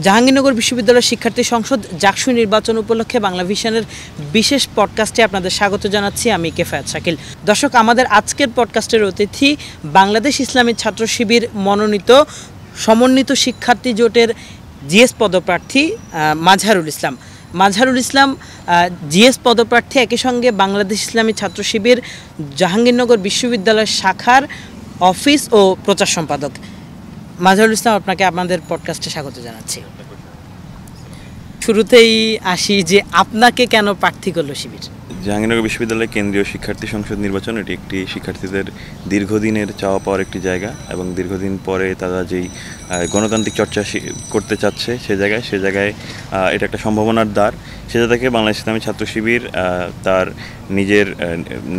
জাহাঙ্গীরনগর বিশ্ববিদ্যালয় শিক্ষার্থী সংসদ জাকসু নির্বাচন উপলক্ষে বাংলা ভিশনের বিশেষ পডকাস্টে আপনাদের স্বাগত জানাচ্ছি। আমি কেফায়েত শাকিল। দর্শক, আমাদের আজকের পডকাস্টের অতিথি বাংলাদেশ ইসলামী ছাত্র শিবির মনোনীত সমন্বিত শিক্ষার্থী জোটের জিএস পদপ্রার্থী মাজহারুল ইসলাম। মাজহারুল ইসলাম জিএস পদপ্রার্থী, একই সঙ্গে বাংলাদেশ ইসলামী ছাত্র শিবির জাহাঙ্গীরনগর বিশ্ববিদ্যালয় শাখার অফিস ও প্রচার সম্পাদক। মাজহারুল ইসলাম, আপনাকে আমাদের পডকাস্টে স্বাগত জানাচ্ছি। শুরুতেই আসি যে আপনাকে কেন প্রার্থী করলো শিবির? জাহাঙ্গীরনগর বিশ্ববিদ্যালয় কেন্দ্রীয় শিক্ষার্থী সংসদ নির্বাচন এটি একটি শিক্ষার্থীদের দীর্ঘদিনের চাওয়া পাওয়ার একটি জায়গা এবং দীর্ঘদিন পরে তারা যেই গণতান্ত্রিক চর্চা করতে চাচ্ছে সে জায়গায় এটা একটা সম্ভাবনার দ্বার। সেটা থেকে বাংলাদেশ ইসলামী ছাত্র শিবির তার নিজের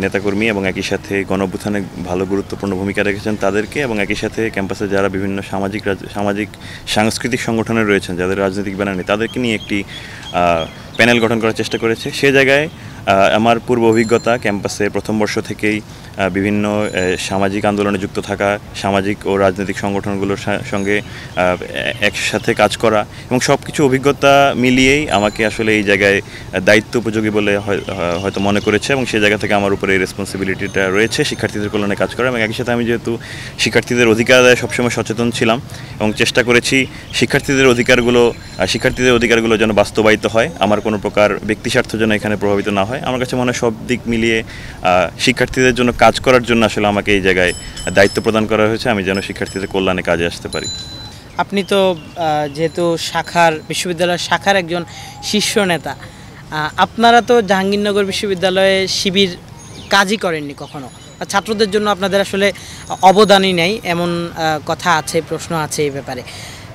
নেতাকর্মী এবং একই সাথে গণঅভ্যুত্থানে ভালো গুরুত্বপূর্ণ ভূমিকা রেখেছেন তাদেরকে, এবং একই সাথে ক্যাম্পাসে যারা বিভিন্ন সামাজিক সাংস্কৃতিক সংগঠনে রয়েছেন যাদের রাজনৈতিক ব্যানার নেই তাদেরকে নিয়ে একটি প্যানেল গঠন করার চেষ্টা করেছে। সে জায়গায় আমার পূর্ব অভিজ্ঞতা ক্যাম্পাসে প্রথম বর্ষ থেকেই বিভিন্ন সামাজিক আন্দোলনে যুক্ত থাকা, সামাজিক ও রাজনৈতিক সংগঠনগুলোর সঙ্গে একসাথে কাজ করা এবং সব কিছু অভিজ্ঞতা মিলিয়েই আমাকে আসলে এই জায়গায় দায়িত্ব উপযোগী বলে হয়তো মনে করেছে, এবং সেই জায়গা থেকে আমার উপরে এই রেসপন্সিবিলিটিটা রয়েছে শিক্ষার্থীদের কল্যাণে কাজ করা। এবং একই সাথে আমি যেহেতু শিক্ষার্থীদের অধিকার আদায়ে সবসময় সচেতন ছিলাম এবং চেষ্টা করেছি শিক্ষার্থীদের অধিকারগুলো যেন বাস্তবায়িত হয়, আমার কোনো প্রকার ব্যক্তিস্বার্থ যেন এখানে প্রভাবিত না হয়। আমার কাছে মনে হয় সব দিক মিলিয়ে শিক্ষার্থীদের জন্য কাজ করার জন্য আসলে আমাকে এই জায়গায় দায়িত্ব প্রদান করা হয়েছে, আমি যেন শিক্ষার্থীদের কল্যাণে কাজে আসতে পারি। আপনি তো যেহেতু বিশ্ববিদ্যালয়ের শাখার একজন শীর্ষ নেতা, আপনারা তো জাহাঙ্গীরনগর বিশ্ববিদ্যালয়ে শিবির কাজই করেননি কখনো, ছাত্রদের জন্য আপনাদের আসলে অবদানই নেই এমন কথা আছে, প্রশ্ন আছে এই ব্যাপারে।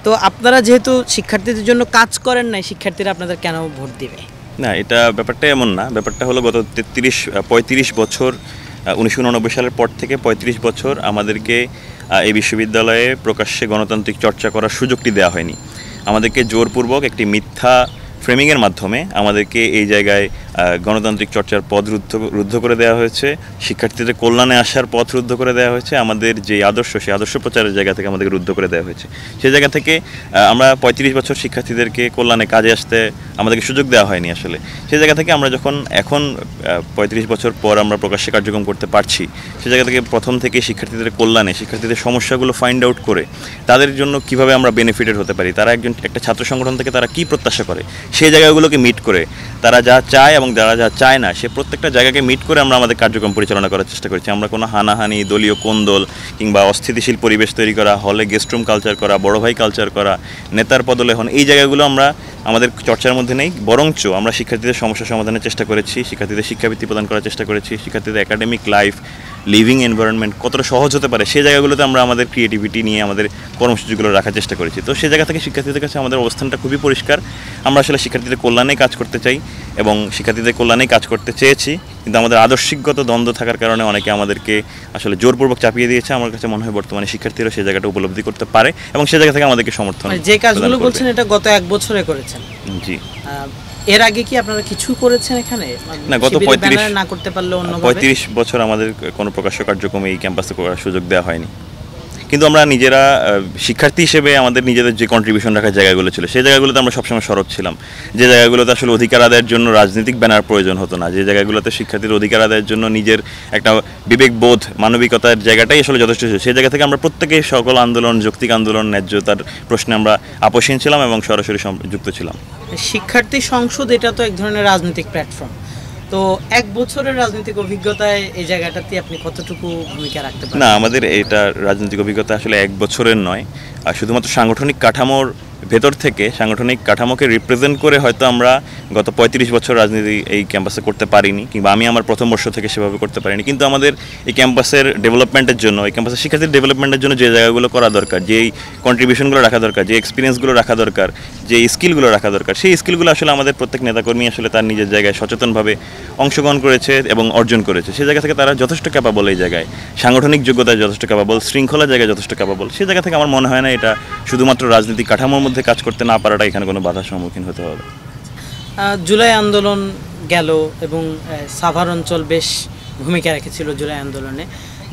তো আপনারা যেহেতু শিক্ষার্থীদের জন্য কাজ করেন নাই, শিক্ষার্থীরা আপনাদের কেন ভোট দিবে? না, এটা ব্যাপারটা এমন না। ব্যাপারটা হলো গত 35 বছর 1989 সালের পর থেকে 35 বছর আমাদেরকে এই বিশ্ববিদ্যালয়ে প্রকাশ্যে গণতান্ত্রিক চর্চা করার সুযোগটি দেওয়া হয়নি। আমাদেরকে জোরপূর্বক একটি মিথ্যা ফ্রেমিংয়ের মাধ্যমে আমাদেরকে এই জায়গায় গণতান্ত্রিক চর্চার পথ রুদ্ধ করে দেওয়া হয়েছে, শিক্ষার্থীদের কল্যাণে আসার পথ রুদ্ধ করে দেওয়া হয়েছে, আমাদের যে সেই আদর্শ প্রচারের জায়গা থেকে আমাদেরকে রুদ্ধ করে দেওয়া হয়েছে। সেই জায়গা থেকে আমরা 35 বছর শিক্ষার্থীদেরকে কল্যাণে কাজে আসতে আমাদেরকে সুযোগ দেওয়া হয়নি আসলে। সেই জায়গা থেকে আমরা যখন এখন 35 বছর পর আমরা প্রকাশ্যে কার্যক্রম করতে পারছি, সেই জায়গা থেকে প্রথম থেকে শিক্ষার্থীদের কল্যাণে, শিক্ষার্থীদের সমস্যাগুলো ফাইন্ড আউট করে তাদের জন্য কিভাবে আমরা বেনিফিটেড হতে পারি, তারা একটা ছাত্র সংগঠন থেকে তারা কী প্রত্যাশা করে সেই জায়গাগুলোকে মিট করে, তারা যা চায় এবং যারা যা চায় না সে প্রত্যেকটা জায়গাকে মিট করে আমরা আমাদের কার্যক্রম পরিচালনা করার চেষ্টা করেছি। আমরা কোনো হানাহানি, দলীয় কোন্দল কিংবা অস্থিতিশীল পরিবেশ তৈরি করা, হলে গেস্টরুম কালচার করা, বড় ভাই কালচার করা, নেতার পদলেখন, এই জায়গাগুলো আমরা আমাদের চর্চার মধ্যে নেই। বরঞ্চ আমরা শিক্ষার্থীদের সমস্যা সমাধানের চেষ্টা করেছি, শিক্ষার্থীদের শিক্ষাবৃত্তি প্রদান করার চেষ্টা করেছি, শিক্ষার্থীদের একাডেমিক লাইফ, লিভিং এনভায়রনমেন্ট কতটা সহজ হতে পারে সেই জায়গাগুলোতে আমরা আমাদের ক্রিয়েটিভিটি নিয়ে আমাদের কর্মসূচিগুলো রাখার চেষ্টা করেছি। তো সেই জায়গা থেকে শিক্ষার্থীদের কাছে আমাদের অবস্থানটা খুবই পরিষ্কার। আমরা আসলে শিক্ষার্থীদের কল্যাণেই কাজ করতে চাই এবং শিক্ষার্থীদের কল্যাণেই কাজ করতে চেয়েছি, কিন্তু আমাদের আদর্শিকগত দ্বন্দ্ব থাকার কারণে অনেকে আমাদেরকে আসলে জোরপূর্বক চাপিয়ে দিয়েছে। আমার কাছে মনে হয় বর্তমানে শিক্ষার্থীরা সেই জায়গাটা উপলব্ধি করতে পারে এবং সেই জায়গা থেকে আমাদেরকে সমর্থন। যে কাজগুলো বলছেন এটা গত 1 বছরে করেছেন? জি। এর আগে কি আপনারা কিছু করেছেন এখানে? না, গত 35 বছর বছর আমাদের কোনো প্রকাশ্য কার্যক্রমে এই ক্যাম্পাসে করার সুযোগ দেওয়া হয়নি। কিন্তু আমরা নিজেরা শিক্ষার্থী হিসেবে আমাদের নিজেদের যে কন্ট্রিবিউশন রাখার জায়গাগুলো ছিল সেই জায়গাগুলোতে আমরা সবসময় সরব ছিলাম। যে জায়গাগুলোতে আসলে অধিকার আদায়ের জন্য রাজনৈতিক ব্যানার প্রয়োজন হতো না, যে জায়গাগুলোতে শিক্ষার্থীর অধিকার আদায়ের জন্য নিজের একটা বিবেকবোধ, মানবিকতার জায়গাটাই আসলে যথেষ্ট ছিল, সেই জায়গা থেকে আমরা প্রত্যেকেই সকল আন্দোলন, যৌক্তিক আন্দোলন, ন্যায্যতার প্রশ্নে আমরা আপোষহীন ছিলাম এবং সরাসরি যুক্ত ছিলাম। শিক্ষার্থী সংসদ এটা তো এক ধরনের রাজনৈতিক প্ল্যাটফর্ম। তো 1 বছরের রাজনৈতিক অভিজ্ঞতায় এই জায়গাটাতে আপনি কতটুকু ভূমিকা রাখতে পারেন? না, আমাদের এটা রাজনৈতিক অভিজ্ঞতা আসলে 1 বছরের নয়, আর শুধুমাত্র সাংগঠনিক কাঠামোর ভেতর থেকে, সাংগঠনিক কাঠামোকে রিপ্রেজেন্ট করে হয়তো আমরা গত 35 বছর রাজনীতি এই ক্যাম্পাসে করতে পারিনি, কিংবা আমি আমার প্রথম বর্ষ থেকে সেভাবে করতে পারিনি। কিন্তু আমাদের এই ক্যাম্পাসের ডেভেলপমেন্টের জন্য, এই ক্যাম্পাসের শিক্ষার্থীর ডেভেলপমেন্টের জন্য যে জায়গাগুলো করা দরকার, যেই কন্ট্রিবিউশনগুলো রাখা দরকার, যে এক্সপিরিয়েন্সগুলো রাখা দরকার, যে স্কিলগুলো রাখা দরকার, সেই স্কিলগুলো আসলে আমাদের প্রত্যেক নেতাকর্মী আসলে তার নিজের জায়গায় সচেতনভাবে অংশগ্রহণ করেছে এবং অর্জন করেছে। সেই জায়গা থেকে তারা যথেষ্ট ক্যাপাবল, এই জায়গায় সাংগঠনিক যোগ্যতায় যথেষ্ট ক্যাপাবল, শৃঙ্খলার জায়গায় যথেষ্ট ক্যাপাবল। সেই জায়গা থেকে আমার মনে হয় না এটা শুধুমাত্র রাজনীতিক কাঠামোর মধ্যে কাজ করতে না পারাটা এখানে কোনো বাধার সম্মুখীন হতে হবে। জুলাই আন্দোলন গেল এবং সাভার অঞ্চল বেশ ভূমিকা রেখেছিল জুলাই আন্দোলনে।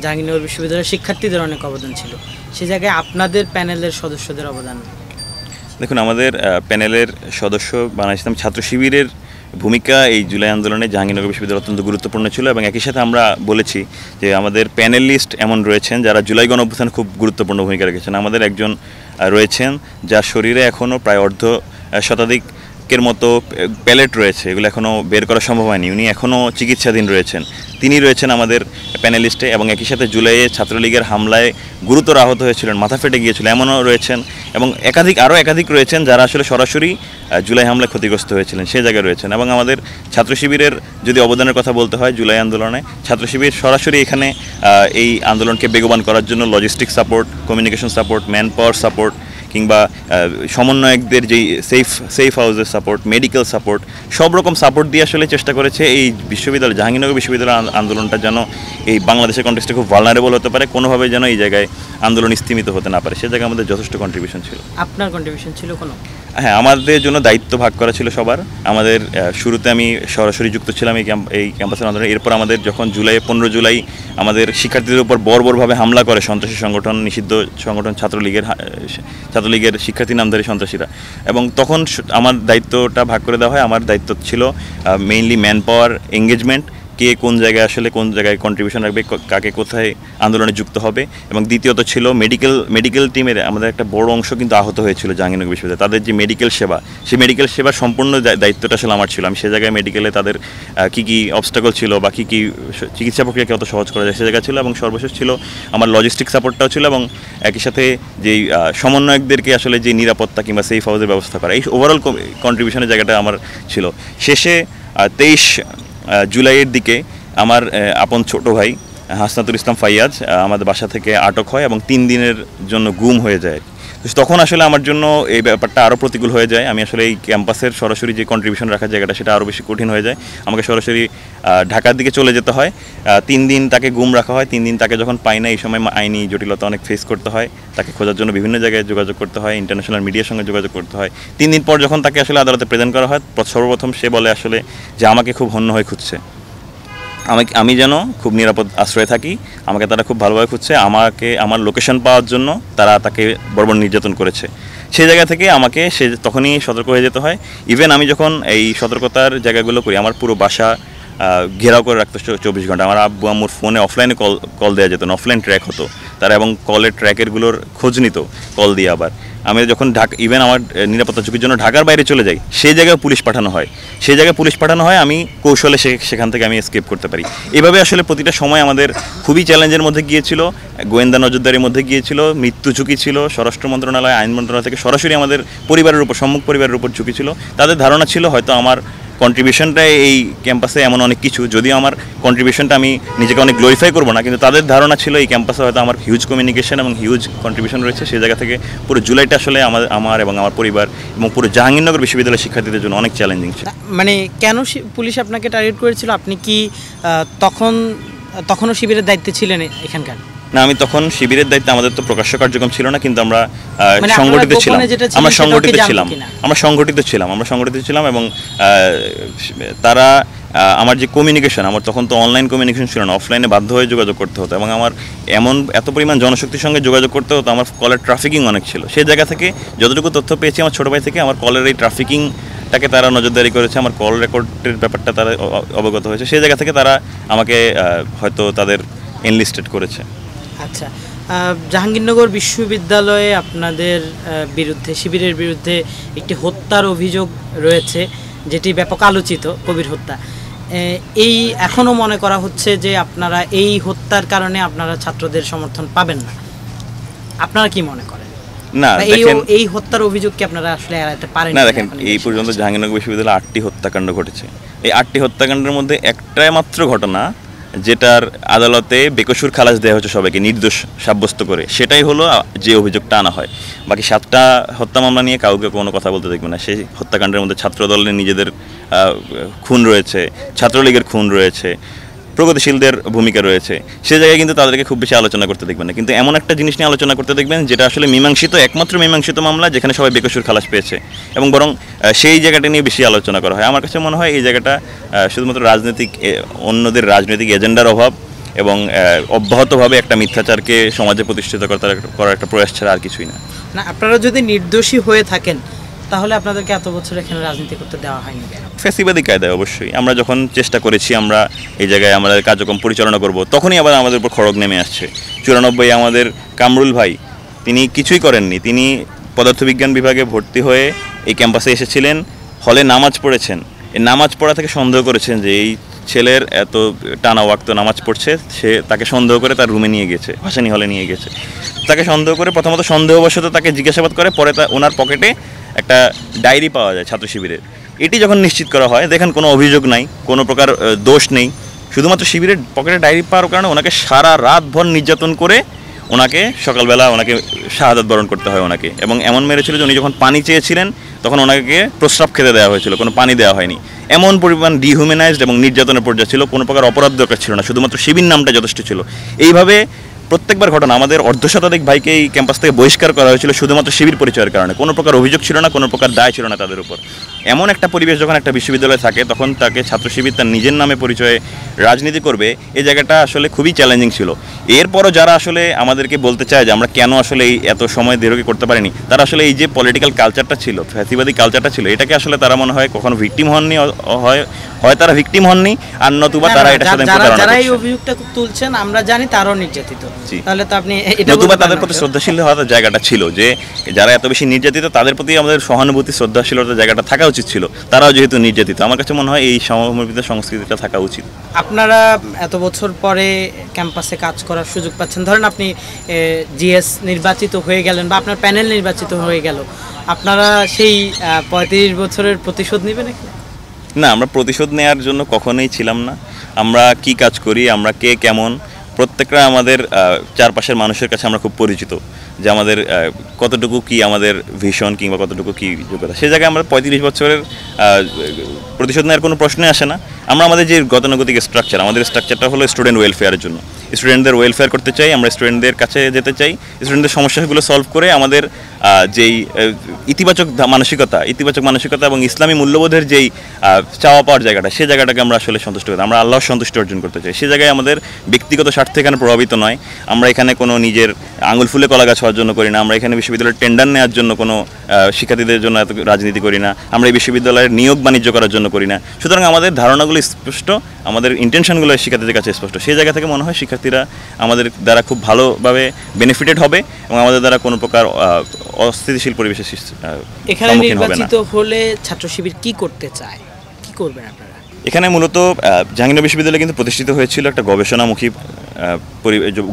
জাহাঙ্গীরনগর বিশ্ববিদ্যালয়ের শিক্ষার্থীদের অনেক অবদান ছিল, সে জায়গায় আপনাদের প্যানেলের সদস্যদের অবদান দেখুন, আমাদের প্যানেলের সদস্য বাংলাদেশ ইসলামী ছাত্র শিবিরের ভূমিকা এই জুলাই আন্দোলনে জাহাঙ্গীরনগর বিশ্ববিদ্যালয় অত্যন্ত গুরুত্বপূর্ণ ছিল, এবং একই সাথে আমরা বলেছি যে আমাদের প্যানেলিস্ট এমন রয়েছেন যারা জুলাই গণঅভ্যুত্থানে খুব গুরুত্বপূর্ণ ভূমিকা রেখেছেন। আমাদের একজন রয়েছেন যার শরীরে এখনও প্রায় অর্ধ শতাধিকের মতো প্যালেট রয়েছে, এগুলো এখনও বের করা সম্ভব হয়নি, উনি এখনও চিকিৎসাধীন রয়েছেন, তিনি রয়েছেন আমাদের প্যানেলিস্টে। এবং একই সাথে জুলাইয়ে ছাত্রলীগের হামলায় গুরুতর আহত হয়েছিলেন, মাথা ফেটে গিয়েছিল, এমনও রয়েছেন। এবং আরও একাধিক রয়েছেন যারা আসলে সরাসরি জুলাই হামলায় ক্ষতিগ্রস্ত হয়েছিলেন, সেই জায়গায় রয়েছেন। এবং আমাদের ছাত্র শিবিরের যদি অবদানের কথা বলতে হয় জুলাই আন্দোলনে, ছাত্র শিবির সরাসরি এখানে এই আন্দোলনকে বেগবান করার জন্য logistic support, communication support, man power support, কিংবা সমন্বয়কদের যেই সেফ হাউসের সাপোর্ট, মেডিকেল সাপোর্ট, সব রকম সাপোর্ট দিয়ে আসলে চেষ্টা করেছে এই বিশ্ববিদ্যালয়, জাহাঙ্গীরনগর বিশ্ববিদ্যালয় আন্দোলনটা যেন এই বাংলাদেশের কন্টেক্সটে খুব ভালনারেবল হতে পারে, কোনোভাবে যেন এই জায়গায় আন্দোলন স্থিমিত হতে না পারে, সে জায়গায় আমাদের যথেষ্ট কন্ট্রিবিউশন ছিল। আপনার কন্ট্রিবিউশন ছিল কোনো? হ্যাঁ, আমাদের জন্য দায়িত্ব ভাগ করা ছিল সবার। আমাদের শুরুতে আমি সরাসরি যুক্ত ছিলাম এই ক্যাম্পাসের আন্দোলনে। এরপর আমাদের যখন 15 জুলাই আমাদের শিক্ষার্থীদের উপর বর্বরভাবে হামলা করে সন্ত্রাসী সংগঠন, নিষিদ্ধ সংগঠন ছাত্রলীগের শিক্ষার্থী নামধারী সন্ত্রাসীরা, এবং তখন আমার দায়িত্বটা ভাগ করে দেওয়া হয়। আমার দায়িত্ব ছিল মেইনলি ম্যান পাওয়ার এঙ্গেজমেন্ট, কে কোন জায়গায় কন্ট্রিবিউশন রাখবে, কাকে কোথায় আন্দোলনে যুক্ত হবে। এবং দ্বিতীয়ত ছিল মেডিকেল টিমের আমাদের একটা বড় অংশ কিন্তু আহত হয়েছিল জাহাঙ্গীরনগর বিশ্ববিদ্যালয়ে, তাদের যে মেডিকেল সেবা, সেই মেডিকেল সেবার সম্পূর্ণ দায়িত্বটা আসলে আমার ছিল। আমি সে জায়গায় মেডিকেলে তাদের কী অবস্টাকল ছিল বা কী চিকিৎসা প্রক্রিয়াকে কত সহজ করা যায় সে জায়গা ছিল। এবং সর্বশেষ ছিল আমার লজিস্টিক সাপোর্টটাও ছিল, এবং একই সাথে যেই সমন্বয়কদেরকে আসলে যে নিরাপত্তা কিংবা সেফ হাউসের ব্যবস্থা করা, এই ওভারঅল কন্ট্রিবিউশনের জায়গাটা আমার ছিল। শেষে 23 জুলাইয়ের দিকে আমার আপন ছোট ভাই হাসনাতুল ইসলাম ফাইয়াজ আমাদের বাসা থেকে আটক হয় এবং 3 দিনের জন্য গুম হয়ে যায়। তো তখন আসলে আমার জন্য এই ব্যাপারটা আরও প্রতিকূল হয়ে যায়। আমি আসলে এই ক্যাম্পাসের সরাসরি যে কন্ট্রিবিউশন রাখার জায়গাটা সেটা আরও বেশি কঠিন হয়ে যায়। আমাকে সরাসরি ঢাকার দিকে চলে যেতে হয়। 3 দিন তাকে গুম রাখা হয়। 3 দিন তাকে যখন পাই না, এই সময় আইনি জটিলতা অনেক ফেস করতে হয়, তাকে খোঁজার জন্য বিভিন্ন জায়গায় যোগাযোগ করতে হয়, ইন্টারন্যাশনাল মিডিয়ার সঙ্গে যোগাযোগ করতে হয়। 3 দিন পর যখন তাকে আসলে আদালতে প্রেজেন্ট করা হয়, সর্বপ্রথম সে বলে আসলে যে আমাকে খুব হন্য হয়ে খুঁজছে, আমি যেন খুব নিরাপদ আশ্রয়ে থাকি, আমাকে তারা খুব ভালোভাবে খুঁজছে, আমার লোকেশন পাওয়ার জন্য তাকে বর্বর নির্যাতন করেছে। সেই জায়গা থেকে আমাকে তখনই সতর্ক হয়ে যেতে হয়। ইভেন আমি যখন এই সতর্কতার জায়গাগুলো করি, আমার পুরো বাসা ঘেরাও করে রাখতো 24 ঘন্টা। আমার আব্বু আম্মুর ফোনে অফলাইনে কল দেওয়া যেত না, অফলাইন ট্র্যাক হতো তারা, এবং কলের ট্র্যাকেরগুলোর খোঁজ নিত কল দিয়ে। আবার আমি যখন ইভেন আমার নিরাপত্তা ঝুঁকির জন্য ঢাকার বাইরে চলে যাই, সেই জায়গায় পুলিশ পাঠানো হয়, আমি কৌশলে সেখান থেকে আমি এসকেপ করতে পারি। এভাবে আসলে প্রতিটা সময় আমাদের খুবই চ্যালেঞ্জের মধ্যে গিয়েছিল, গোয়েন্দা নজরদারির মধ্যে গিয়েছিল, মৃত্যু ঝুঁকি ছিল, স্বরাষ্ট্র মন্ত্রণালয়, আইন মন্ত্রণালয় থেকে সরাসরি আমাদের সম্মুখ পরিবারের উপর ঝুঁকি ছিল। তাদের ধারণা ছিল হয়তো আমার কন্ট্রিবিউশনটা এই ক্যাম্পাসে এমন অনেক কিছু, যদিও আমার কন্ট্রিবিউশনটা আমি নিজেকে অনেক গ্লোরিফাই করবো না, কিন্তু তাদের ধারণা ছিল এই ক্যাম্পাসে হয়তো আমার হিউজ কমিউনিকেশন এবং হিউজ কন্ট্রিবিউশন রয়েছে। সেই জায়গা থেকে পুরো জুলাইটা আসলে আমার এবং আমার পরিবার এবং পুরো জাহাঙ্গীরনগর বিশ্ববিদ্যালয়ের শিক্ষার্থীদের জন্য অনেক চ্যালেঞ্জিং ছিল। মানে কেন পুলিশ আপনাকে টার্গেট করেছিল? আপনি কি তখনও শিবিরের দায়িত্বে ছিলেন এখানকার? না, আমি তখন শিবিরের দায়িত্বে, আমাদের তো প্রকাশ্য কার্যক্রম ছিল না, কিন্তু আমরা সংগঠিত ছিলাম এবং তারা আমার যে কমিউনিকেশন, আমার তখন তো অনলাইন কমিউনিকেশন ছিল না, অফলাইনে বাধ্য হয়ে যোগাযোগ করতে হতো, এবং আমার এত পরিমাণ জনশক্তির সঙ্গে যোগাযোগ করতে হতো, আমার কলের ট্রাফিকিং অনেক ছিল। সেই জায়গা থেকে যতটুকু তথ্য পেয়েছি আমার ছোটো ভাই থেকে, আমার কলের এই ট্রাফিকিংটাকে তারা নজরদারি করেছে, আমার কল রেকর্ডের ব্যাপারটা তারা অবগত হয়েছে, সেই জায়গা থেকে তারা আমাকে হয়তো তাদের এনলিস্টেড করেছে। আচ্ছা, জাহাঙ্গীরনগর বিশ্ববিদ্যালয়ে আপনাদের বিরুদ্ধে, শিবিরের বিরুদ্ধে একটি হত্যার অভিযোগ রয়েছে, যেটি ব্যাপক আলোচিত, কবির হত্যা। এই এখনও মনে করা হচ্ছে যে আপনারা এই হত্যার কারণে আপনারা ছাত্রদের সমর্থন পাবেন না। আপনারা কি মনে করেন? না, এই হত্যার অভিযোগ কি আপনারা আসলে এড়াতে পারেন না? দেখেন, এই পর্যন্ত জাহাঙ্গীরনগর বিশ্ববিদ্যালয়ে 8টি হত্যাকাণ্ড ঘটেছে। এই 8টি হত্যাকাণ্ডের মধ্যে একটাই মাত্র ঘটনা যেটার আদালতে বেকসুর খালাস দেওয়া হচ্ছে সবাইকে নির্দোষ সাব্যস্ত করে, সেটাই হলো যে অভিযোগটা আনা হয়। বাকি 7টা হত্যা মামলা নিয়ে কাউকে কোনো কথা বলতে দেখবে না। সেই হত্যাকাণ্ডের মধ্যে ছাত্রদলের নিজেদের খুন রয়েছে, ছাত্রলীগের খুন রয়েছে, প্রগতিশীলদের ভূমিকা রয়েছে, সে জায়গায় কিন্তু তাদেরকে খুব বেশি আলোচনা করতে দেখবেন না। কিন্তু এমন একটা জিনিস নিয়ে আলোচনা করতে দেখবেন যেটা আসলে একমাত্র মীমাংসিত মামলা, যেখানে সবাই বেকসুর খালাস পেয়েছে, এবং বরং সেই জায়গাটা নিয়ে বেশি আলোচনা করা হয়। আমার কাছে মনে হয় এই জায়গাটা শুধুমাত্র অন্যদের রাজনৈতিক এজেন্ডার অভাব এবং অব্যাহতভাবে একটা মিথ্যাচারকে সমাজে প্রতিষ্ঠিত করার একটা প্রয়াস ছাড়া আর কিছুই না। না, আপনারা যদি নির্দোষী হয়ে থাকেন তাহলে আপনাদেরকে এত বছর এখানে রাজনীতি করতে দেওয়া হয়নি কেন? ফ্যাসিবাদী কায়দায় অবশ্যই। আমরা যখন চেষ্টা করেছি আমরা এই জায়গায় আমাদের কার্যক্রম পরিচালনা করব, তখনই আবার আমাদের উপর খড়গ নেমে আসছে। 94 আমাদের কামরুল ভাই, তিনি কিছুই করেননি, তিনি পদার্থবিজ্ঞান বিভাগে ভর্তি হয়ে এই ক্যাম্পাসে এসেছিলেন, হলে নামাজ পড়েছেন। এই নামাজ পড়া থেকে সন্দেহ করেছেন যে এই ছেলের এত টানা ওয়াক্ত নামাজ পড়ছে, তাকে সন্দেহ করে তার রুমে নিয়ে গেছে, ভাসানী হলে নিয়ে গেছে। তাকে সন্দেহ করে প্রথমত সন্দেহবশত তাকে জিজ্ঞাসাবাদ করে, পরে ওনার পকেটে একটা ডায়েরি পাওয়া যায় ছাত্র শিবিরের। এটি যখন নিশ্চিত করা হয়, দেখেন কোনো অভিযোগ নাই, কোনো প্রকার দোষ নেই, শুধুমাত্র শিবিরের পকেটে ডায়েরি পাওয়ার কারণে ওনাকে সারা রাত ভর নির্যাতন করে ওনাকে সকালবেলা ওনাকে শাহাদাত বরণ করতে হয় ওনাকে। এবং এমন মেরেছিল যে উনি যখন পানি চেয়েছিলেন তখন ওনাকে প্রস্রাব খেতে দেওয়া হয়েছিল, কোনো পানি দেওয়া হয়নি। এমন পরিমাণ ডিহিউম্যানাইজড এবং নির্যাতনের পর্যায়ে ছিল, কোনো প্রকার অপরাধ দরকার ছিল না, শুধুমাত্র শিবির নামটা যথেষ্ট ছিল। এইভাবে প্রত্যেকবার ঘটনা, আমাদের অর্ধশতাধিক ভাইকে এই ক্যাম্পাস থেকে বহিষ্কার করা হয়েছিল শুধুমাত্র শিবির পরিচয়ের কারণে। কোনো প্রকার অভিযোগ ছিল না, কোনো প্রকার দায় ছিল না তাদের উপর। এমন একটা পরিবেশ যখন একটা বিশ্ববিদ্যালয়ে থাকে, তখন তাকে ছাত্র শিবির তার নিজের নামে পরিচয়ে রাজনীতি করবে, এই জায়গাটা আসলে খুবই চ্যালেঞ্জিং ছিল। এরপরও যারা আসলে আমাদেরকে বলতে চায় যে আমরা কেন আসলে এই এত সময় দীর্ঘ করতে পারিনি, তারা আসলে এই যে পলিটিক্যাল কালচারটা ছিল, ফ্যাসিবাদী কালচারটা ছিল, এটাকে আসলে তারা মনে হয় কখনো ভিকটিম হননি, হয় তারা ভিকটিম হননি, আর নতুবা তারা এটার সাথে প্রতারণা করছে। যারা এই অভিযোগটা তুলছেন আমরা জানি তারাও নির্যাতিত, তাহলে তো আপনি এটা নতুবা তাদের প্রতি শ্রদ্ধাশীল হওয়ার জায়গাটা ছিল, যে যারা এত বেশি নির্যাতিত তাদের প্রতি আমাদের সহানুভূতি শ্রদ্ধাশীলতার জায়গাটা থাকা উচিত ছিল। তারাও যেহেতু নির্যাতিত, আমার কাছে মনে হয় এই সমর্পিত সংস্কৃতিটা থাকা উচিত। আপনারা এত বছর পরে ক্যাম্পাসে কাজ করার সুযোগ পাচ্ছেন, ধরেন আপনি জিএস নির্বাচিত হয়ে গেলেন বা আপনার প্যানেল নির্বাচিত হয়ে গেল, আপনারা সেই 35 বছরের প্রতিশোধ নেবেন নাকি? না, আমরা প্রতিশোধ নেওয়ার জন্য কখনোই ছিলাম না। আমরা কি কাজ করি, আমরা কে কেমন, প্রত্যেকটা আমাদের চারপাশের মানুষের কাছে আমরা খুব পরিচিত, যে আমাদের কতটুকু কি আমাদের ভিশন কিংবা কতটুকু কি যোগ্যতা। সে জায়গায় আমরা 35 বছরের প্রতিশোধ নেওয়ার কোনো প্রশ্নই আসে না। আমরা আমাদের যে গতানুগতিক স্ট্রাকচার, আমাদের স্ট্রাকচারটা হলো স্টুডেন্ট ওয়েলফেয়ারের জন্য। স্টুডেন্টদের ওয়েলফেয়ার করতে চাই, আমরা স্টুডেন্টদের কাছে যেতে চাই, স্টুডেন্টদের সমস্যাগুলো সলভ করে আমাদের যেই ইতিবাচক মানসিকতা এবং ইসলামী মূল্যবোধের যেই চাওয়া পাওয়ার জায়গাটা, সেই জায়গাটাকে আমরা আসলে সন্তুষ্ট করি। আমরা আল্লাহর সন্তুষ্টি অর্জন করতে চাই। সেই জায়গায় আমাদের ব্যক্তিগত স্বার্থ এখানে প্রভাবিত নয়। আমরা এখানে কোনো নিজের আঙুল ফুলে কলা গাছ হওয়ার জন্য করি না। আমরা এখানে বিশ্ববিদ্যালয়ের টেন্ডার নেওয়ার জন্য কোনো শিক্ষার্থীদের জন্য এত রাজনীতি করি না। আমরা এই বিশ্ববিদ্যালয়ের নিয়োগ বাণিজ্য করার জন্য করি না। সুতরাং আমাদের ধারণাগুলো স্পষ্ট, আমাদের ইন্টেনশনগুলো শিক্ষার্থীদের কাছে স্পষ্ট। সেই জায়গা থেকে মনে হয় শিক্ষার্থীরা আমাদের দ্বারা খুব ভালোভাবে বেনিফিটেড হবে এবং আমাদের দ্বারা কোনো প্রকার অস্থিতিশীল পরিবেশের এখানে নির্বাচিত হলে ছাত্র শিবির কি করতে চায়, কি করবেন আপনারা? এখানে মূলত জাহাঙ্গীরনগর বিশ্ববিদ্যালয় কিন্তু প্রতিষ্ঠিত হয়েছিল একটা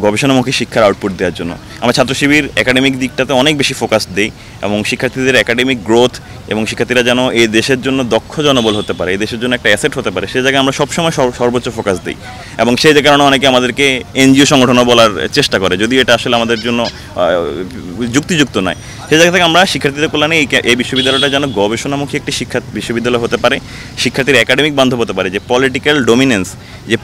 গবেষণামুখী শিক্ষার আউটপুট দেওয়ার জন্য। আমরা ছাত্র শিবির একাডেমিক দিকটাতে অনেক বেশি ফোকাস দিই এবং শিক্ষার্থীদের একাডেমিক গ্রোথ এবং শিক্ষার্থীরা যেন এই দেশের জন্য দক্ষ জনবল হতে পারে, এই দেশের জন্য একটা অ্যাসেট হতে পারে, সেই জায়গায় আমরা সবসময় সর্বোচ্চ ফোকাস দিই। এবং সেই কারণে অনেকে আমাদেরকে এনজিও সংগঠনও বলার চেষ্টা করে, যদি এটা আসলে আমাদের জন্য যুক্তিযুক্ত নয়। সেই জায়গা থেকে আমরা শিক্ষার্থীদের কল্যাণে এই বিশ্ববিদ্যালয়টা যেন গবেষণামুখী একটি বিশ্ববিদ্যালয় হতে পারে, শিক্ষার্থীর একাডেমিক বান্ধব হতে পারে। যে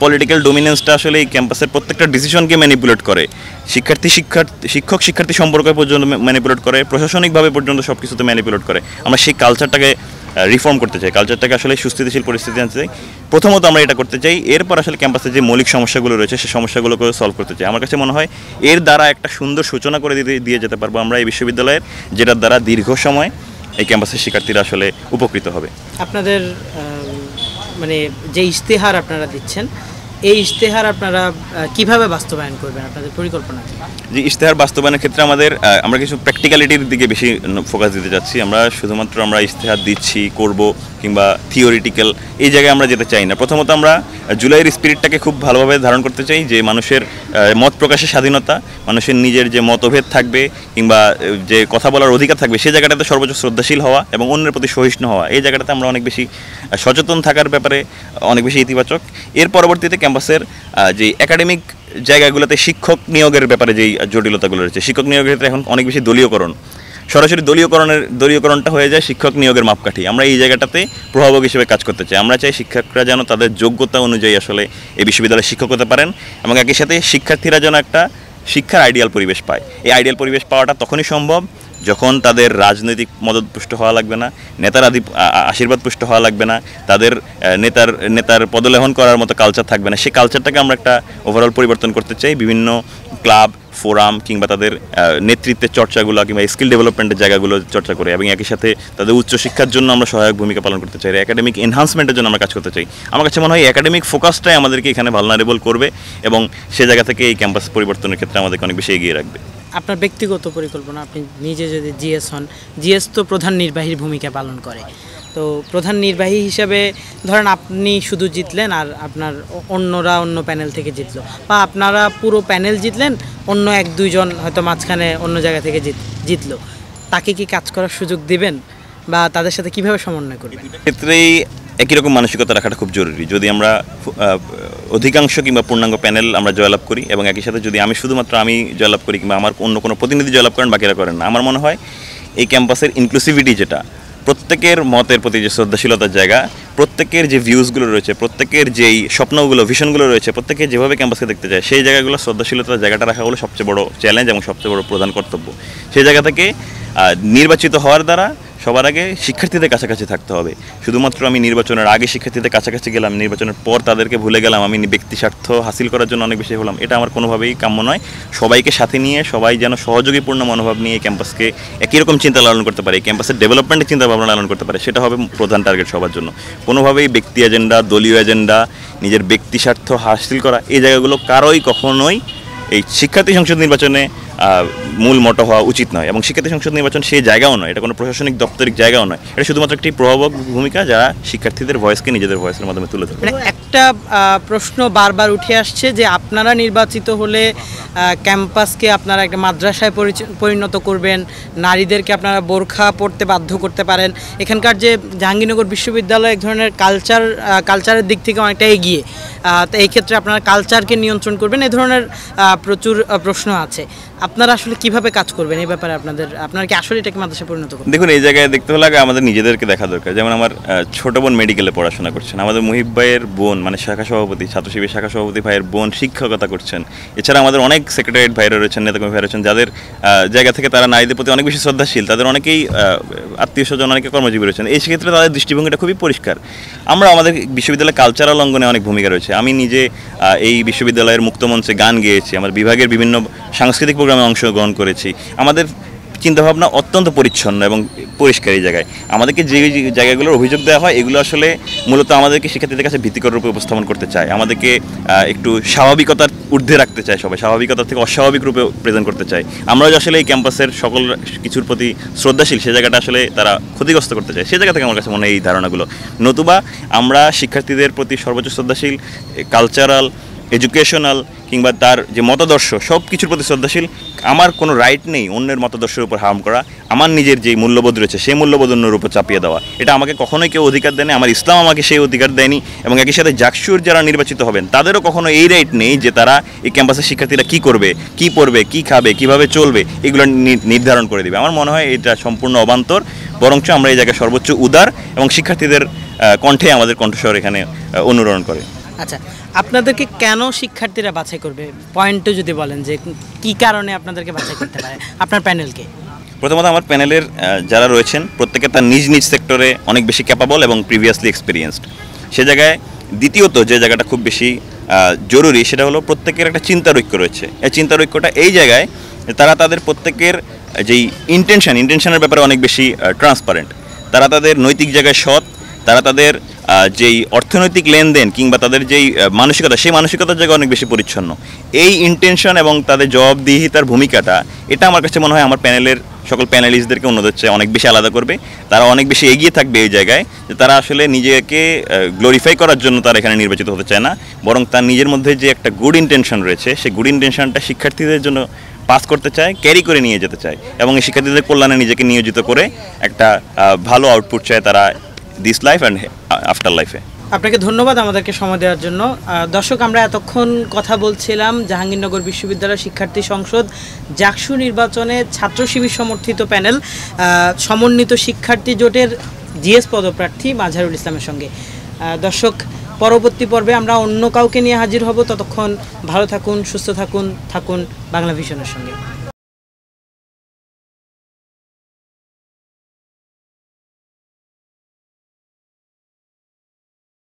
পলিটিক্যাল ডোমিনেন্সটা আসলে এই ক্যাম্পাসের প্রত্যেকটা ডিসিশনকে ম্যানিপুলেট করে, শিক্ষক শিক্ষার্থী সম্পর্ক পর্যন্ত ম্যানিপুলেট করে, প্রশাসনিকভাবে পর্যন্ত সব কিছুতে ম্যানিপুলেট করে। আমরা সেই কালচারটাকে রিফর্ম করতে চাই, কালচারটাকে আসলে সুস্থিতিশীল পরিস্থিতি আনতে চাই। প্রথমত আমরা এটা করতে চাই, এরপর আসলে ক্যাম্পাসে যে মৌলিক সমস্যাগুলো রয়েছে সেই সমস্যাগুলোকে সলভ করতে চাই। আমার কাছে মনে হয় এর দ্বারা একটা সুন্দর সূচনা করে দিয়ে যেতে পারবো আমরা এই বিশ্ববিদ্যালয়ের, যেটার দ্বারা দীর্ঘ সময় এই ক্যাম্পাসের শিক্ষার্থীরা আসলে উপকৃত হবে। আপনাদের মানে যে ইশতেহার আপনারা দিচ্ছেন, এই ইশতেহার আপনারা কিভাবে বাস্তবায়ন করবেন, আপনাদের পরিকল্পনা কি? যে ইশতেহার বাস্তবায়নের ক্ষেত্রে আমরা কিছু প্র্যাকটিক্যালিটির দিকে বেশি ফোকাস দিতে চাচ্ছি। আমরা শুধুমাত্র ইশতেহার দিচ্ছি, করব কিংবা থিওরিটিক্যাল এই জায়গায় আমরা যেতে চাই না। প্রথমত আমরা জুলাইয়ের স্পিরিটটাকে খুব ভালোভাবে ধারণ করতে চাই, যে মানুষের মত প্রকাশের স্বাধীনতা, মানুষের নিজের যে মতভেদ থাকবে কিংবা যে কথা বলার অধিকার থাকবে, সেই জায়গাটাতে সর্বোচ্চ শ্রদ্ধাশীল হওয়া এবং অন্যের প্রতি সহিষ্ণু হওয়া, এই জায়গাটাতে আমরা অনেক বেশি সচেতন থাকার ব্যাপারে অনেক বেশি ইতিবাচক। এর পরবর্তীতে ক্যাম্পাসের যে একাডেমিক জায়গাগুলোতে শিক্ষক নিয়োগের ব্যাপারে যেই জটিলতাগুলো রয়েছে, শিক্ষক নিয়োগের ক্ষেত্রে এখন অনেক বেশি সরাসরি দলীয়করণটা হয়ে যায় শিক্ষক নিয়োগের মাপকাঠি। আমরা এই জায়গাটাতে প্রভাবক হিসেবে কাজ করতে চাই। আমরা চাই শিক্ষকরা যেন তাদের যোগ্যতা অনুযায়ী আসলে এই বিশ্ববিদ্যালয়ে শিক্ষক হতে পারেন এবং একই সাথে শিক্ষার্থীরা যেন একটা শিক্ষার আইডিয়াল পরিবেশ পায়। এই আইডিয়াল পরিবেশ পাওয়াটা তখনই সম্ভব যখন তাদের রাজনৈতিক মদতপুষ্ট হওয়া লাগবে না, নেতার আশীর্বাদ পুষ্ট হওয়া লাগবে না, তাদের নেতার পদলেহন করার মতো কালচার থাকবে না, সেই কালচারটাকে আমরা একটা ওভারঅল পরিবর্তন করতে চাই। বিভিন্ন ক্লাব, ফোরাম কিংবা তাদের নেতৃত্বের চর্চাগুলো কিংবা স্কিল ডেভেলপমেন্টের জায়গাগুলো চর্চা করে এবং একই সাথে তাদের উচ্চশিক্ষার জন্য আমরা সহায়ক ভূমিকা পালন করতে চাই, একাডেমিক এনহান্সমেন্টের জন্য আমরা কাজ করতে চাই। আমার কাছে মনে হয় একাডেমিক ফোকাসটাই আমাদেরকে এখানে ভালনারেবল করবে এবং সে জায়গা থেকে এই ক্যাম্পাস পরিবর্তনের ক্ষেত্রে আমাদেরকে অনেক বেশি এগিয়ে রাখবে। আপনার ব্যক্তিগত পরিকল্পনা, আপনি নিজে যদি জিএস হন, জিএস তো প্রধান নির্বাহীর ভূমিকা পালন করে, তো প্রধান নির্বাহী হিসাবে ধরেন আপনি শুধু জিতলেন আর আপনার অন্যরা অন্য প্যানেল থেকে জিতলো, বা আপনারা পুরো প্যানেল জিতলেন, অন্য 1-2 জন হয়তো মাঝখানে অন্য জায়গা থেকে জিতলো, তাকে কি কাজ করার সুযোগ দিবেন বা তাদের সাথে কিভাবে সমন্বয় করবেন? ক্ষেত্রেই একই রকম মানসিকতা রাখাটা খুব জরুরি। যদি আমরা অধিকাংশ কিংবা পূর্ণাঙ্গ প্যানেল আমরা জয়লাভ করি এবং একই সাথে যদি শুধুমাত্র আমি জয়লাভ করি কিংবা আমার অন্য কোনো প্রতিনিধি জয়লাভ করেন, বাকিরা করেন না, আমার মনে হয় এই ক্যাম্পাসের ইনক্লুসিভিটি, যেটা প্রত্যেকের মতের প্রতি যে শ্রদ্ধাশীলতার জায়গা, প্রত্যেকের যে ভিউজগুলো রয়েছে, প্রত্যেকের যেই স্বপ্নগুলো, ভিশনগুলো রয়েছে, প্রত্যেকে যেভাবে ক্যাম্পাসকে দেখতে চায়, সেই জায়গাগুলো শ্রদ্ধাশীলতার জায়গাটা রাখা হলো সবচেয়ে বড় চ্যালেঞ্জ এবং সবচেয়ে বড় প্রধান কর্তব্য। সেই জায়গা থেকে নির্বাচিত হওয়ার দ্বারা সবার আগে শিক্ষার্থীদের কাছাকাছি থাকতে হবে। শুধুমাত্র আমি নির্বাচনের আগে শিক্ষার্থীদের কাছাকাছি গেলাম, নির্বাচনের পর তাদেরকে ভুলে গেলাম, আমি ব্যক্তি স্বার্থ হাসিল করার জন্য অনেক বেশি হলাম, এটা আমার কোনোভাবেই কাম্য নয়। সবাইকে সাথে নিয়ে সবাই যেন সহযোগীপূর্ণ মনোভাব নিয়ে এই ক্যাম্পাসকে একই রকম চিন্তা লালন করতে পারে, এই ক্যাম্পাসের ডেভেলপমেন্টের চিন্তা ভাবনা লালন করতে পারে, সেটা হবে প্রধান টার্গেট সবার জন্য। কোনোভাবেই ব্যক্তি এজেন্ডা, দলীয় এজেন্ডা, নিজের ব্যক্তি স্বার্থ হাসিল করা, এই জায়গাগুলো কারোই কখনোই এই শিক্ষার্থী সংসদ নির্বাচনে মূল মোটো হওয়া উচিত নয়। এবং শিক্ষার্থী সংসদ নির্বাচন সেই জায়গাও নয়, এটা কোনো প্রশাসনিক দপ্তরিক জায়গাও নয়, এটা শুধুমাত্র একটি প্রভাবক ভূমিকা যারা শিক্ষার্থীদের ভয়েসকে নিজেদের ভয়েসের মাধ্যমে তুলে ধরে। একটা প্রশ্ন বারবার উঠে আসছে যে আপনারা নির্বাচিত হলে ক্যাম্পাসকে আপনারা একটা মাদ্রাসায় পরিণত করবেন, নারীদেরকে আপনারা বোরখা পরতে বাধ্য করতে পারেন, এখানকার যে জাহাঙ্গীরনগর বিশ্ববিদ্যালয় এক ধরনের কালচারের দিক থেকে অনেকটা এগিয়ে, তো এই ক্ষেত্রে আপনারা কালচারকে নিয়ন্ত্রণ করবেন, এই ধরনের প্রচুর প্রশ্ন আছে। আপনারা আসলে কিভাবে কাজ করবেন এই ব্যাপারে? আপনারা কি আসলে এটাকে মাদ্রাসায় পরিণত করবেন? দেখুন, এই জায়গায় দেখতে হলে আগে আমাদের নিজেদেরকে দেখা দরকার। যেমন আমার ছোট বোন মেডিকেলে পড়াশোনা করছেন, আমাদের মুহিব ভাইয়ের বোন মানে শাখা সভাপতি, ছাত্র শিবির শাখা সভাপতি ভাইয়ের বোন শিক্ষকতা করছেন। এছাড়া আমাদের অনেক সেক্রেটারিয়েট ভাইরা রয়েছেন, নেতাকর্মী ভাইরা রয়েছেন, যাদের জায়গা থেকে তারা নারীদের প্রতি অনেক বেশি শ্রদ্ধাশীল, তাদের অনেকেই আত্মীয় স্বজন, অনেকে কর্মজীবী রয়েছেন। এই ক্ষেত্রে তাদের দৃষ্টিভঙ্গিটা খুবই পরিষ্কার। আমরা আমাদের বিশ্ববিদ্যালয়ের কালচারাল অঙ্গনে অনেক ভূমিকা রয়েছে। আমি নিজে এই বিশ্ববিদ্যালয়ের মুক্তমঞ্চে গান গেয়েছি, আমার বিভাগের বিভিন্ন সাংস্কৃতিক প্রোগ্রামে অংশগ্রহণ করেছি। আমাদের চিন্তাভাবনা অত্যন্ত পরিচ্ছন্ন এবং পরিষ্কার। এই জায়গায় আমাদেরকে যে জায়গাগুলোর অভিযোগ দেওয়া হয়, এগুলো আসলে মূলত আমাদেরকে শিক্ষার্থীদের কাছে ভীতিকর রূপে উপস্থাপন করতে চায়, আমাদেরকে একটু স্বাভাবিকতার ঊর্ধ্বে রাখতে চায়, সবাই স্বাভাবিকতা থেকে অস্বাভাবিক রূপে প্রেজেন্ট করতে চায়। আমরা যে আসলে এই ক্যাম্পাসের সকল কিছুর প্রতি শ্রদ্ধাশীল, সে জায়গাটা আসলে তারা ক্ষতিগ্রস্ত করতে চায়। সেই জায়গা থেকে আমার কাছে মনে হয় এই ধারণাগুলো। নতুবা আমরা শিক্ষার্থীদের প্রতি সর্বোচ্চ শ্রদ্ধাশীল, কালচারাল, এডুকেশনাল কিংবা তার যে মতাদর্শ, সব কিছুর প্রতি শ্রদ্ধাশীল। আমার কোনো রাইট নেই অন্যের মতাদর্শের উপর হার্ম করা। আমার নিজের যে মূল্যবোধ রয়েছে, সেই মূল্যবোধ অন্যের উপর চাপিয়ে দেওয়া, এটা আমাকে কখনোই কেউ অধিকার দেয়নি, আমার ইসলাম আমাকে সেই অধিকার দেয়নি। এবং একই সাথে জাকসুর যারা নির্বাচিত হবেন, তাদেরও কখনো এই রাইট নেই যে তারা এই ক্যাম্পাসের শিক্ষার্থীরা কী করবে, কী পড়বে, কী খাবে, কীভাবে চলবে, এগুলো নির্ধারণ করে দেবে। আমার মনে হয় এটা সম্পূর্ণ অবান্তর। বরঞ্চ আমরা এই জায়গায় সর্বোচ্চ উদার এবং শিক্ষার্থীদের কণ্ঠে আমাদের কণ্ঠস্বর এখানে অনুরণন করে। আচ্ছা, আপনাদেরকে কেন শিক্ষার্থীরা বাছাই করবে, পয়েন্টও যদি বলেন যে কী কারণে আপনাদেরকে বাছাই করতে পারে আপনার প্যানেলকে? প্রথমত, আমার প্যানেলের যারা রয়েছেন প্রত্যেকে তার নিজ নিজ সেক্টরে অনেক বেশি ক্যাপাবল এবং প্রিভিয়াসলি এক্সপিরিয়েন্সড। সে জায়গায় দ্বিতীয়ত যে জায়গাটা খুব বেশি জরুরি, সেটা হলো প্রত্যেকের একটা চিন্তার ঐক্য রয়েছে। এই চিন্তার ঐক্যটা এই জায়গায় তারা তাদের প্রত্যেকের যেই ইন্টেনশনের ব্যাপারে অনেক বেশি ট্রান্সপারেন্ট, তারা তাদের নৈতিক জায়গায় সৎ, তারা তাদের যেই অর্থনৈতিক লেনদেন কিংবা তাদের যেই মানসিকতা, সেই মানসিকতার জায়গায় অনেক বেশি পরিচ্ছন্ন। এই ইন্টেনশন এবং তাদের জবাবদিহিতার ভূমিকাটা, এটা আমার কাছে মনে হয় আমার প্যানেলের সকল প্যানেলিস্টদেরকে অন্যদের চেয়ে অনেক বেশি আলাদা করবে। তারা অনেক বেশি এগিয়ে থাকবে এই জায়গায়, যে তারা আসলে নিজেকে গ্লোরিফাই করার জন্য তারা এখানে নির্বাচিত হতে চায় না, বরং তার নিজের মধ্যে যে একটা গুড ইন্টেনশন রয়েছে, সেই গুড ইন্টেনশনটা শিক্ষার্থীদের জন্য পাস করতে চায়, ক্যারি করে নিয়ে যেতে চায় এবং এই শিক্ষার্থীদের কল্যাণে নিজেকে নিয়োজিত করে একটা ভালো আউটপুট চায় তারা দিস লাইফ অ্যান্ড আফটার লাইফে। আপনাকে ধন্যবাদ আমাদেরকে সময় দেওয়ার জন্য। দর্শক, আমরা এতক্ষণ কথা বলছিলাম জাহাঙ্গীরনগর বিশ্ববিদ্যালয় শিক্ষার্থী সংসদ জাকসু নির্বাচনে ছাত্র শিবির সমর্থিত প্যানেল সমন্বিত শিক্ষার্থী জোটের জিএস পদপ্রার্থী মাজহারুল ইসলামের সঙ্গে। দর্শক, পরবর্তী পর্বে আমরা অন্য কাউকে নিয়ে হাজির হব। ততক্ষণ ভালো থাকুন, সুস্থ থাকুন বাংলা ভিশনের সঙ্গে।